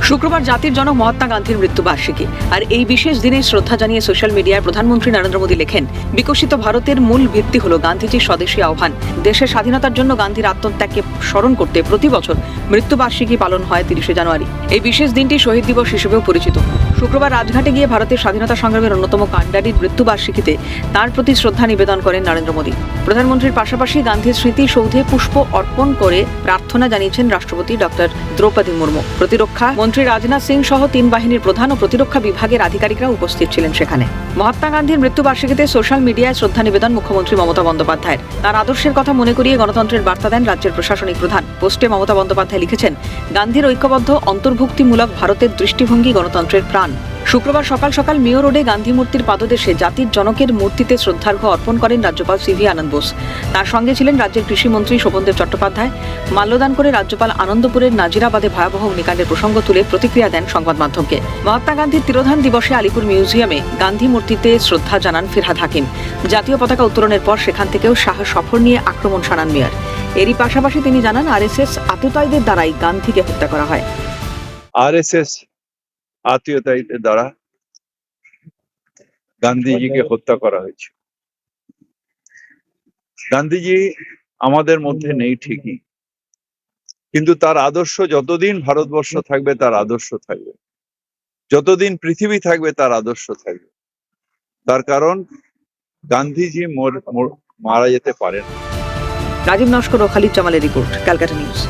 শুক্রবার জাতির জনক মহাত্মা গান্ধীর মৃত্যুবার্ষিকী। আর এই বিশেষ দিনে শ্রদ্ধা জানিয়ে সোশ্যাল মিডিয়ায় প্রধানমন্ত্রী নরেন্দ্র মোদী লেখেন, বিকশিত ভারতের মূল ভিত্তি হল গান্ধীজির স্বদেশী আহ্বান। দেশের স্বাধীনতার জন্য গান্ধীর আত্মত্যাগকে স্মরণ করতে প্রতি বছর মৃত্যুবার্ষিকী পালন হয় ৩০শে জানুয়ারি। এই বিশেষ দিনটি শহীদ দিবস হিসেবেও পরিচিত। শুক্রবার রাজঘাটে গিয়ে ভারতের স্বাধীনতা সংগ্রামের অন্যতম কাণ্ডারির মৃত্যুবার্ষিকীতে তার প্রতি শ্রদ্ধা নিবেদন করেন নরেন্দ্র মোদী। প্রধানমন্ত্রীর পাশাপাশি গান্ধীর স্মৃতি সৌধে পুষ্প অর্পণ করে প্রার্থনা জানিয়েছেন রাষ্ট্রপতি ডক্টর দ্রৌপদী মুর্মু। প্রতিরক্ষা মন্ত্রী রাজনাথ সিং সহ ৩ বাহিনীর প্রধান ও প্রতিরক্ষা বিভাগের আধিকারিকরা উপস্থিত ছিলেন সেখানে। মহাত্মা গান্ধীর মৃত্যুবার্ষিকীতে সোশ্যাল মিডিয়ায় শ্রদ্ধা নিবেদন মুখ্যমন্ত্রী মমতা বন্দ্যোপাধ্যায়ের। তার আদর্শের কথা মনে করিয়ে গণতন্ত্রের বার্তা দেন রাজ্যের প্রশাসনিক প্রধান। পোস্টে মমতা বন্দ্যোপাধ্যায় লিখেছেন, গান্ধীর ঐক্যবদ্ধ অন্তর্ভুক্তিমূলক ভারতের দৃষ্টিভঙ্গি গণতন্ত্রের প্রাণ। শুক্রবার সকাল সকাল মেয়র রোডে গান্ধী মূর্তির পাদদেশে জাতির জনকের মূর্তিতে শ্রদ্ধার্ঘ্য অর্পণ করেন রাজ্যপাল সিভি আনন্দ বোস। তার সঙ্গে ছিলেন রাজ্যের কৃষিমন্ত্রী শোভনদেব চট্টোপাধ্যায়। মাল্যদান করে রাজ্যপাল আনন্দপুরের নাজিরাবাদে ভয়াবহ অগ্নিকাণ্ডের প্রসঙ্গ তুলে প্রতিক্রিয়া দেন সংবাদ মাধ্যমকে। মহাত্মা গান্ধীর তিরোধান দিবসে আলিপুর মিউজিয়ামে গান্ধী মূর্তিতে শ্রদ্ধা জানান ফিরহাদ হাকিম। জাতীয় পতাকা উত্তোলনের পর সেখান থেকেও সাহস সফর নিয়ে আক্রমণ শানান মেয়র। এরই পাশাপাশি তিনি জানান, আরএসএস আততায়ীদের দ্বারাই গান্ধীকে হত্যা করা হয়। आरएसएस আত্মীয়তায়ীদের দ্বারা গান্ধীজিকে হত্যা করা হয়েছে। গান্ধীজি আমাদের মধ্যে নেই ঠিকই, কিন্তু তার আদর্শ যতদিন ভারতবর্ষ থাকবে তার আদর্শ থাকবে, যতদিন পৃথিবী থাকবে তার আদর্শ থাকবে। তার কারণ গান্ধীজি মারা যেতে পারেন। রাজীব নস্কর ও খালিদ জামালের রিপোর্ট, ক্যালকাটা নিউজ।